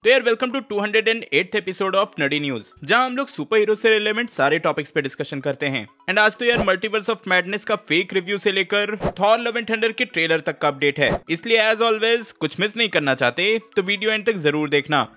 तो यार welcome to 208th episode of nerdy news, जहां हम लोग सुपर हीरो से रिलेवेंट सारे टॉपिक्स पे डिस्कशन करते हैं। एंड आज तो यार मल्टीवर्स ऑफ मैडनेस का फेक रिव्यू से लेकर थॉर लव एंड थंडर के ट्रेलर तक का अपडेट है, इसलिए एज ऑलवेज कुछ मिस नहीं करना चाहते तो वीडियो एंड तक जरूर देखना।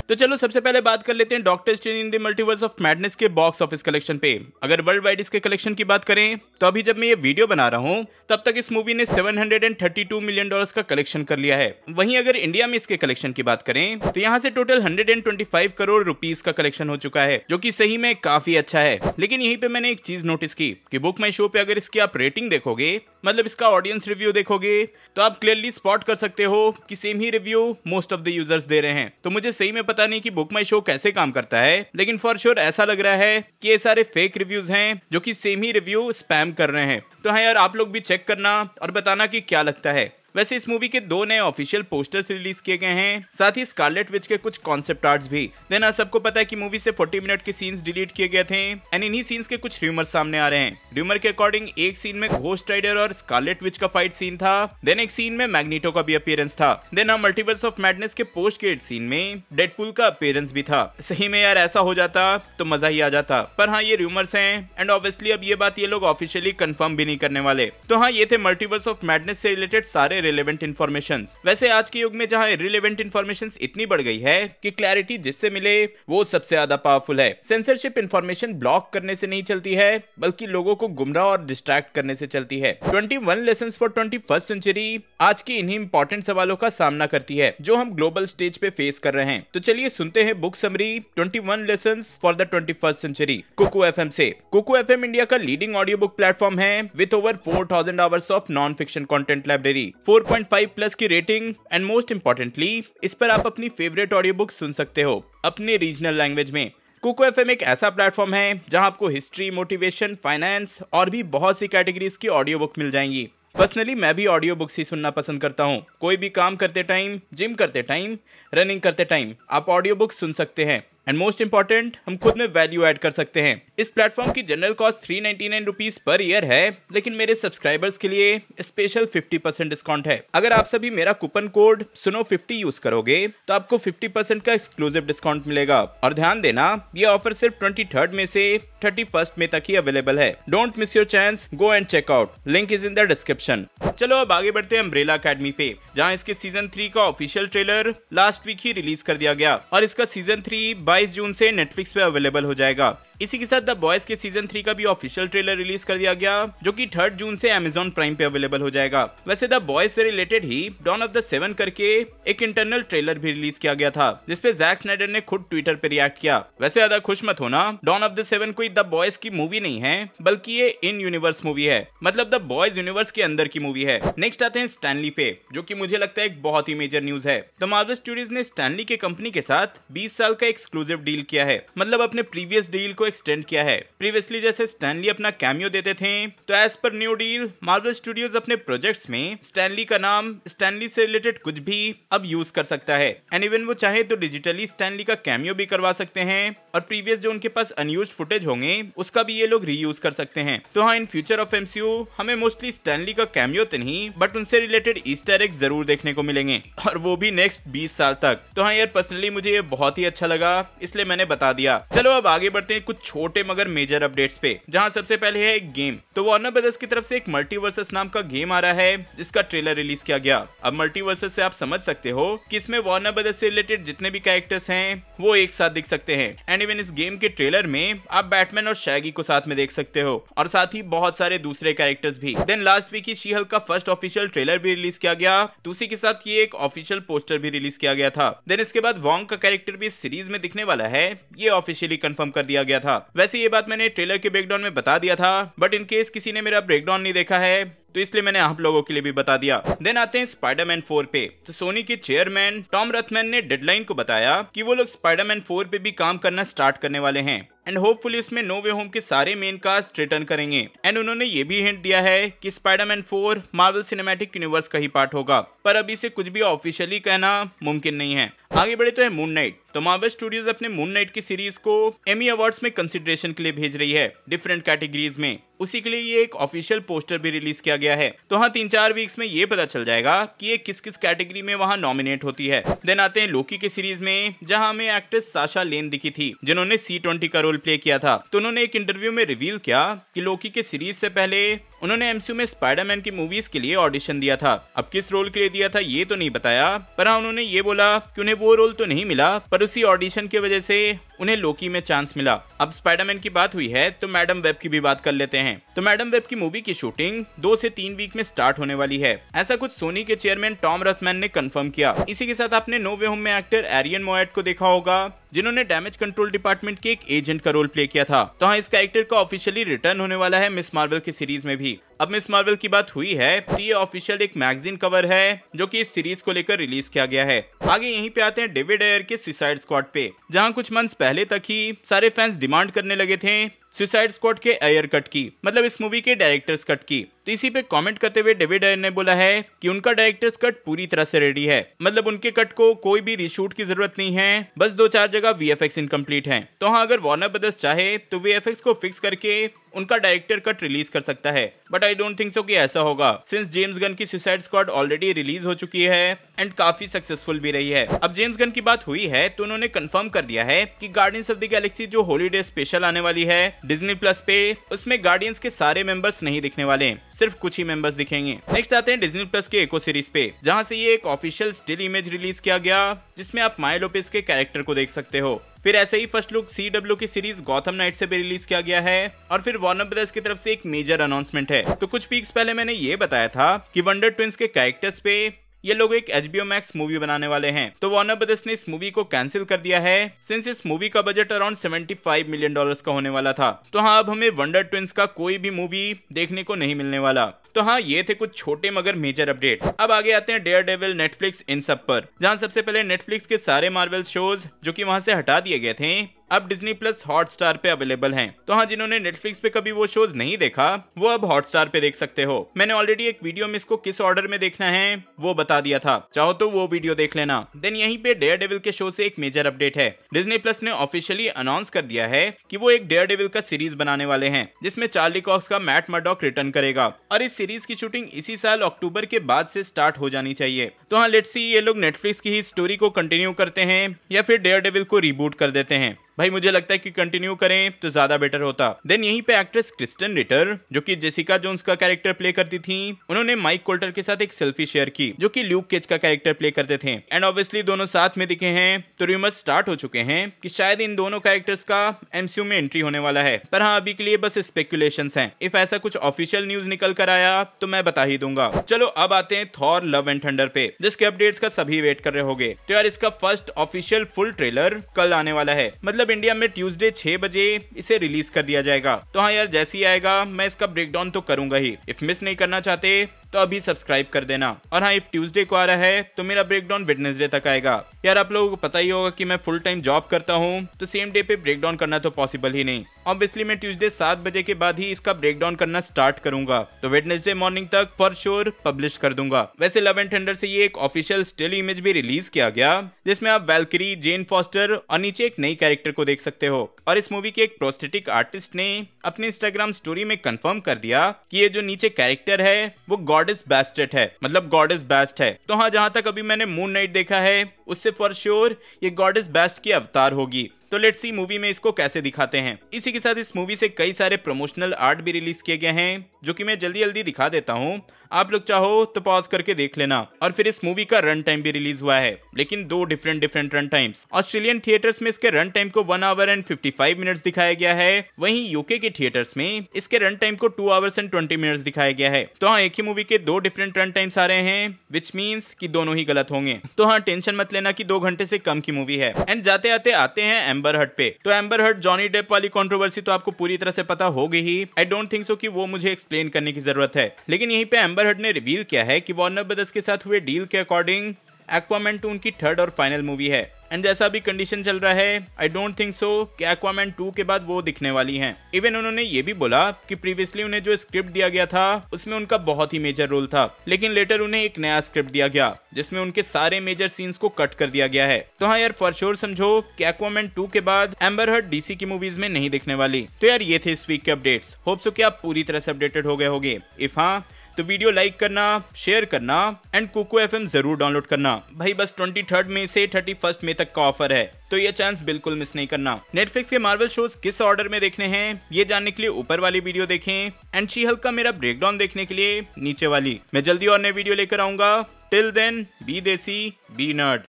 तो चलो सबसे पहले बात कर लेते हैं doctor strange in the multiverse of madness के बॉक्स ऑफिस कलेक्शन पे। अगर वर्ल्ड वाइड इसके कलेक्शन की बात करें तो अभी जब मैं ये वीडियो बना रहा हूँ तब तक इस मूवी ने $732 मिलियन का कलेक्शन कर लिया है। वहीं अगर इंडिया में इसके कलेक्शन की बात करें तो यहाँ से टोटल 125 करोड़ रुपीस का कलेक्शन हो चुका है, जो कि सही में काफी अच्छा है। लेकिन यहीं पे मैंने एक चीज नोटिस की कि बुक माई शो पे अगर इसकी आप रेटिंग देखोगे, मतलब इसका ऑडियंस रिव्यू देखोगे, तो आप क्लियरली स्पॉट कर सकते हो कि सेम ही review most of the users दे रहे हैं। तो मुझे सही में पता नहीं कि बुक माई शो कैसे काम करता है, लेकिन फॉर श्योर ऐसा लग रहा है कि ये सारे फेक रिव्यूज हैं जो कि सेम ही रिव्यू स्पैम कर रहे हैं। तो हाँ यार, आप लोग भी चेक करना और बताना कि क्या लगता है। वैसे इस मूवी के 2 नए ऑफिशियल पोस्टर्स रिलीज किए गए हैं, साथ ही स्कारलेट विच के कुछ कॉन्सेप्ट आर्ट्स भी। देन सबको पता है कि मूवी से 40 मिनट के सीन्स डिलीट किए गए थे एंड इन्हीं सीन्स के कुछ र्यूमर्स सामने आ रहे हैं। र्यूमर के अकॉर्डिंग एक सीन में घोस्ट राइडर और स्कारलेट विच का फाइट सीन था, देन एक सीन में मैग्नीटो का भी अपीयरेंस था, देन मल्टीवर्स ऑफ मैडनेस के पोस्ट क्रेडिट सीन में डेडपूल का अपीयरेंस भी था। सही में यार ऐसा हो जाता तो मजा ही आ जाता, पर हाँ ये र्यूमर्स हैं एंड ऑब्वियसली अब ये बात ये लोग ऑफिशियली कंफर्म भी नहीं करने वाले। तो हाँ, ये थे मल्टीवर्स ऑफ मैडनेस से रिलेटेड सारे रिलेवेंट इन्फॉर्मेशन। वैसे आज के युग में जहां रिलेवेंट इन्फॉर्मेशन इतनी बढ़ गई है कि क्लैरिटी जिससे मिले वो सबसे ज्यादा पावरफुल है। सेंसरशिप इन्फॉर्मेशन ब्लॉक करने से नहीं चलती है, बल्कि लोगों को गुमराह और डिस्ट्रैक्ट करने से चलती है। 21 लेसन्स फॉर 21st सेंचुरी आज की इन्हीं इंपॉर्टेंट सवालों का सामना करती है जो हम ग्लोबल स्टेज पे फेस कर रहे हैं। तो चलिए सुनते हैं book summary 21 lessons for the 21st century Kuku FM से। कुकू एफएम इंडिया का लीडिंग ऑडियो बुक प्लेटफॉर्म है with over 4000 hours of non fiction content library, 4.5 plus की रेटिंग एंड मोस्ट इंपॉर्टेंटली इस पर आप अपनी फेवरेट ऑडियो बुक सुन सकते हो अपने रीजनल लैंग्वेज में। कुकू एफएम एक ऐसा प्लेटफॉर्म है जहां आपको हिस्ट्री, मोटिवेशन, फाइनेंस और भी बहुत सी कैटेगरीज की ऑडियो बुक मिल जाएंगी। पर्सनली मैं भी ऑडियो बुक्स ही सुनना पसंद करता हूं। कोई भी काम करते टाइम, जिम करते टाइम, रनिंग करते टाइम आप ऑडियो बुक्स सुन सकते हैं एंड मोस्ट इंपॉर्टेंट हम खुद में वैल्यू ऐड कर सकते हैं। इस प्लेटफॉर्म की general cost 399 rupees per year है, लेकिन मेरे सब्सक्राइबर्स के लिए स्पेशल 50% डिस्काउंट है। अगर आप सभी मेरा कूपन कोड SUNO50 यूज करोगे तो आपको 50% का एक्सक्लूसिव डिस्काउंट मिलेगा। और ध्यान देना, ये ऑफर सिर्फ 23rd में से 31st में तक ही अवेलेबल है। Don't miss your chance, go and check out, link is in the description. चलो अब आगे बढ़ते हैं अम्ब्रेला अकेडमी पे, जहां इसके सीजन 3 का ऑफिशियल ट्रेलर लास्ट वीक ही रिलीज कर दिया गया और इसका सीजन 3 22 जून से नेटफ्लिक्स पे अवेलेबल हो जाएगा। इसी के साथ द बॉयज के सीजन 3 का भी ऑफिशियल ट्रेलर रिलीज कर दिया गया, जो कि 3 जून से Amazon प्राइम पे अवेलेबल हो जाएगा। वैसे द बॉयज से रिलेटेड ही डॉन ऑफ द 7 करके एक इंटरनल ट्रेलर भी रिलीज किया गया था, जिसपे जैक स्नाइडर ने खुद ट्विटर पे रिएक्ट किया। वैसे ज्यादा खुश मत होना, डॉन ऑफ द 7 कोई द बॉयज की मूवी नहीं है, बल्कि ये इन यूनिवर्स मूवी है, मतलब द बॉयज यूनिवर्स के अंदर की मूवी है। नेक्स्ट आते हैं स्टैनली पे, जो कि मुझे लगता है एक बहुत ही मेजर न्यूज है। तो मार्वल स्टूडियोज ने स्टैनली के कंपनी के साथ 20 साल का एक्सक्लूसिव डील किया है, मतलब अपने प्रीवियस डील को एक्सटेंड किया है। प्रीवियसली जैसे स्टैनली अपना कैमियो देते थे, तो as per new deal Marvel Studios अपने प्रोजेक्ट्स में स्टैनली का नाम, स्टैनली से रिलेटेड कुछ भी अब यूज कर सकता है एंड इवन वो चाहे तो डिजिटली स्टैनली का कैमियो भी करवा सकते हैं और प्रीवियस जो उनके पास अनयूज्ड फुटेज होंगे उसका भी ये लोग रीयूज कर सकते हैं। तो हाँ, इन फ्यूचर ऑफ MCU हमें मोस्टली स्टैनली का कैमियो तो नहीं, बट उनसे रिलेटेड ईस्टर एग्स जरूर देखने को मिलेंगे, और वो भी नेक्स्ट 20 साल तक। तो हाँ यार, पर्सनली मुझे ये बहुत ही अच्छा लगा, इसलिए मैंने बता दिया। चलो अब आगे बढ़ते हैं कुछ छोटे मगर मेजर अपडेट्स पे, जहां सबसे पहले है एक गेम। तो वार्नर ब्रदर्स की तरफ से एक मल्टीवर्सेस नाम का गेम आ रहा है, जिसका ट्रेलर रिलीज किया गया। अब मल्टीवर्सेस से आप समझ सकते हो कि इसमें वार्नर ब्रदर्स से रिलेटेड जितने भी कैरेक्टर्स हैं वो एक साथ दिख सकते हैं एंड इवन इस गेम के ट्रेलर में आप बैटमैन और शैगी को साथ में देख सकते हो, और साथ ही बहुत सारे दूसरे कैरेक्टर्स भी। देन लास्ट वीक ही शी हल्क का फर्स्ट ऑफिशियल ट्रेलर भी रिलीज किया गया, तो उसी के साथ ये एक ऑफिशियल पोस्टर भी रिलीज किया गया था। देन इसके बाद वॉन्ग का कैरेक्टर भी इस सीरीज में दिखने वाला है, ये ऑफिशियली कंफर्म कर दिया गया था। वैसे ये बात मैंने ट्रेलर के ब्रेकडाउन में बता दिया था, बट इन केस किसी ने मेरा ब्रेकडाउन नहीं देखा है तो इसलिए मैंने आप लोगों के लिए भी बता दिया। देन आते हैं स्पाइडरमैन 4 पे। तो सोनी के चेयरमैन टॉम रथमैन ने डेडलाइन को बताया कि वो लोग स्पाइडरमैन 4 पे भी काम करना स्टार्ट करने वाले हैं एंड होपफुली इसमें नो वे होम के सारे मेन कास्ट रिटर्न करेंगे। एंड उन्होंने ये भी हिंट दिया है कि स्पाइडरमैन 4 मार्वल सिनेमैटिक यूनिवर्स का ही पार्ट होगा, पर अभी से कुछ भी ऑफिशियली कहना मुमकिन नहीं है। आगे बढ़े तो है मून नाइट। तो मार्वल स्टूडियोज अपने मून नाइट की सीरीज को एमी अवार्ड्स में कंसिडरेशन के लिए भेज रही है डिफरेंट कैटेगरीज में। उसी के लिए ये एक ऑफिशियल पोस्टर भी रिलीज किया गया है। तो हाँ, 3-4 वीक्स में ये पता चल जाएगा कि ये किस किस कैटेगरी में वहाँ नॉमिनेट होती है। देन आते हैं लोकी की सीरीज में, जहाँ हमें एक्ट्रेस साशा लेन दिखी थी जिन्होंने C20 का रोल प्ले किया था। तो उन्होंने एक इंटरव्यू में रिवील किया कि लोकी के सीरीज से पहले उन्होंने MCU में स्पाइडरमैन की मूवीज के लिए ऑडिशन दिया था। अब किस रोल के लिए दिया था ये तो नहीं बताया, पर हाँ उन्होंने ये बोला कि उन्हें वो रोल तो नहीं मिला, पर उसी ऑडिशन की वजह से उन्हें लोकी में चांस मिला। अब स्पाइडरमैन की बात हुई है तो मैडम वेब की भी बात कर लेते हैं। तो मैडम वेब की मूवी की शूटिंग 2 से 3 वीक में स्टार्ट होने वाली है, ऐसा कुछ सोनी के चेयरमैन टॉम रथमैन ने कंफर्म किया। इसी के साथ आपने नो वे होम में एक्टर एरियन मोएट को देखा होगा जिन्होंने डैमेज कंट्रोल डिपार्टमेंट के एक एजेंट का रोल प्ले किया था। तो हाँ, इस कैरेक्टर का ऑफिशियली रिटर्न होने वाला है मिस मार्वल की सीरीज में भी। अब मिस मार्वल की बात हुई है तो ये ऑफिशियल एक मैगजीन कवर है जो कि इस सीरीज को लेकर रिलीज किया गया है। आगे यहीं पे आते हैं डेविड एयर के सुसाइड स्क्वाड पे, जहां कुछ मंथ्स पहले तक ही सारे फैंस डिमांड करने लगे थे सुसाइड स्क्वाड के एयर कट की, मतलब इस मूवी के डायरेक्टर्स कट की। तो इसी पे कमेंट करते हुए डेविड एयर ने बोला है कि उनका डायरेक्टर्स कट पूरी तरह से रेडी है, मतलब उनके कट को कोई भी रीशूट की जरूरत नहीं है, बस 2-4 जगह VFX इनकम्प्लीट है। तो हाँ, अगर वार्नर ब्रदर्स चाहे तो VFX को फिक्स करके उनका डायरेक्टर कट रिलीज कर सकता है, but I don't think so कि ऐसा होगा, सिंस जेम्स गन की सुसाइड स्क्वाड ऑलरेडी रिलीज हो चुकी है एंड काफी सक्सेसफुल भी रही है। अब जेम्स गन की बात हुई है तो उन्होंने कंफर्म कर दिया है कि गार्डियंस ऑफ द गैलेक्सी जो हॉलीडे स्पेशल आने वाली है डिज्नी प्लस पे, उसमें गार्डियंस के सारे मेंबर्स नहीं दिखने वाले, सिर्फ कुछ ही मेंबर्स दिखेंगे। नेक्स्ट आते हैं डिज्नी प्लस के एको सीरीज पे, जहां से ये एक ऑफिशियल स्टिल इमेज रिलीज किया गया जिसमें आप माया लोपेज के कैरेक्टर को देख सकते हो। फिर ऐसे ही फर्स्ट लुक CW की सीरीज गॉथम नाइट से भी रिलीज किया गया है, और फिर वार्नर ब्रदर्स की तरफ से एक मेजर अनाउंसमेंट है। तो कुछ वीक्स पहले मैंने ये बताया था कि वंडर ट्विंस के कैरेक्टर्स पे ये लोग एक HBO Max मूवी बनाने वाले हैं। तो वार्नर ब्रदर्स ने इस मूवी को कैंसिल कर दिया है सिंस इस मूवी का बजट अराउंड $75 मिलियन का होने वाला था। तो हाँ, अब हमें वंडर ट्विंस का कोई भी मूवी देखने को नहीं मिलने वाला। तो हाँ, ये थे कुछ छोटे मगर मेजर अपडेट्स। अब आगे आते हैं डेयरडेविल, नेटफ्लिक्स, इन सब पर, जहां सबसे पहले नेटफ्लिक्स के सारे मार्वल शोज जो कि वहां से हटा दिए गए थे अब डिज्नी प्लस हॉटस्टार पे अवेलेबल हैं। तो हाँ, जिन्होंने नेटफ्लिक्स पे कभी वो शोज नहीं देखा वो अब हॉटस्टार पे देख सकते हो। मैंने ऑलरेडी एक वीडियो में इसको किस ऑर्डर में देखना है वो बता दिया था, चाहो तो वो वीडियो देख लेना। देन यहीं पे डेयरडेविल के शो से एक मेजर अपडेट है। डिज्नी प्लस ने ऑफिशियली अनाउंस कर दिया है कि वो एक डेयरडेविल का सीरीज बनाने वाले हैं जिसमें चार्ली कॉक्स का मैट मर्डॉक रिटर्न करेगा, और इस सीरीज की शूटिंग इसी साल अक्टूबर के बाद से स्टार्ट हो जानी चाहिए। तो हाँ, लेट्स सी ये लोग नेटफ्लिक्स की ही स्टोरी को कंटिन्यू करते हैं या फिर डेयरडेविल को रिबूट कर देते हैं। भाई मुझे लगता है कि कंटिन्यू करें तो ज्यादा बेटर होता। देन यहीं पे एक्ट्रेस क्रिस्टन रिटर जो कि जेसिका जोन्स का कैरेक्टर प्ले करती थी, उन्होंने माइक कोल्टर के साथ एक सेल्फी शेयर की जो कि ल्यूक केज का कैरेक्टर प्ले करते थे, एंड ऑब्वियसली दोनों साथ में दिखे हैं। तो रूमर्स स्टार्ट हो चुके हैं कि शायद इन दोनों कैरेक्टर्स का MCU में एंट्री होने वाला है, पर हाँ अभी के लिए बस स्पेकुलेशंस हैं। इफ ऐसा कुछ ऑफिशियल न्यूज निकल कर आया तो मैं बता ही दूंगा। चलो अब आते हैं थॉर लव एंड थंडर पे, जिसके अपडेट्स का सभी वेट कर रहे होंगे। तो यार इसका फर्स्ट ऑफिशियल फुल ट्रेलर कल आने वाला है, मतलब इंडिया में ट्यूसडे 6 बजे इसे रिलीज कर दिया जाएगा। तो हाँ यार, जैसे ही आएगा मैं इसका ब्रेकडाउन तो करूंगा ही। इफ मिस नहीं करना चाहते तो अभी सब्सक्राइब कर देना। और हाँ, इफ ट्यूसडे को आ रहा है तो मेरा ब्रेकडाउन वेडनेसडे तक आएगा। यार आप लोगों को पता ही होगा कि मैं फुल टाइम जॉब करता हूँ, तो सेम डे पे ब्रेकडाउन करना तो पॉसिबल ही नहीं। ऑब्वियसली मैं ट्यूसडे 7 बजे के बाद ही इसका ब्रेकडाउन करना स्टार्ट करूंगा, तो वेडनेसडे मॉर्निंग तक फॉर श्योर पब्लिश कर दूंगा। वैसे लव एंड थंडर से ये एक ऑफिशियल स्टिल इमेज भी रिलीज किया गया जिसमें आप वैल्किरी, जेन फॉस्टर और नीचे एक नई कैरेक्टर को देख सकते हो। और इस मूवी के एक प्रोस्थेटिक आर्टिस्ट ने अपने इंस्टाग्राम स्टोरी में कंफर्म कर दिया कि ये जो नीचे कैरेक्टर है वो गॉडेस बेस्टेड है, मतलब गॉडेस बेस्ट है। तो हाँ, जहां तक अभी मैंने मून नाइट देखा है उससे फॉर श्योर ये गॉडेस बेस्ट की अवतार होगी। तो लेट्स सी मूवी में इसको कैसे दिखाते हैं। इसी के साथ इस मूवी से कई सारे प्रमोशनल आर्ट भी रिलीज किए गए हैं जो कि मैं जल्दी जल्दी दिखा देता हूँ, आप लोग चाहो तो पॉज करके देख लेना। और फिर इस मूवी का रन टाइम भी रिलीज हुआ है, लेकिन 2 different run times. Australian theatres में इसके रन टाइम को 1 आवर एंड 55 मिनट्स दिखाया गया है, वहीं यूके के थिएटर्स में इसके रन टाइम को 2 आवर्स एंड 20 मिनट्स दिखाया गया है। तो हाँ, एक ही मूवी के 2 डिफरेंट रन टाइम्स आ रहे हैं, विच मीन्स कि दोनों ही गलत होंगे। तो हाँ, टेंशन मत लेना कि 2 घंटे से कम की मूवी है। एंड जाते आते हैं एम्बर हर्ट पे। तो एम्बर हर्ट जॉनी डेप वाली कंट्रोवर्सी तो आपको पूरी तरह से पता हो गई ही। आई डोंट थिंक सो कि वो मुझे एक्सप्लेन करने की जरूरत है, लेकिन यहीं पे एम्बर हर्ट ने रिवील किया है कि वार्नर ब्रदर्स के साथ हुए डील के अकॉर्डिंग एक्वामैन 2 उनकी 3rd और फाइनल मूवी है। एंड जैसा अभी कंडीशन चल रहा है, आई डोंट थिंक सो कि एक्वामैन 2 के बाद वो दिखने वाली हैं। इवन उन्होंने ये भी बोला कि प्रीवियसली उन्हें जो स्क्रिप्ट दिया गया था उसमें उनका बहुत ही मेजर रोल था, लेकिन लेटर उन्हें एक नया स्क्रिप्ट दिया गया जिसमें उनके सारे मेजर सीन्स को कट कर दिया गया है। तो हाँ यार, फॉर श्योर समझो कि एक्वामैन 2 के बाद एम्बर हर्ड डीसी की मूवीज में नहीं दिखने वाली। तो यार ये थे इस वीक के अपडेट्स। होप सो कि आप पूरी तरह से अपडेटेड हो गए होंगे। इफ हाँ, तो वीडियो लाइक करना, शेयर करना एंड कुकू एफएम जरूर डाउनलोड करना। भाई बस 23 मई से 31 मई तक का ऑफर है, तो ये चांस बिल्कुल मिस नहीं करना। नेटफ्लिक्स के मार्वल शोज किस ऑर्डर में देखने हैं ये जानने के लिए ऊपर वाली वीडियो देखें एंड शी हल्क का मेरा ब्रेकडाउन देखने के लिए नीचे वाली। मैं जल्दी और नई वीडियो लेकर आऊंगा। टिल देन बी देसी बी नर्ड।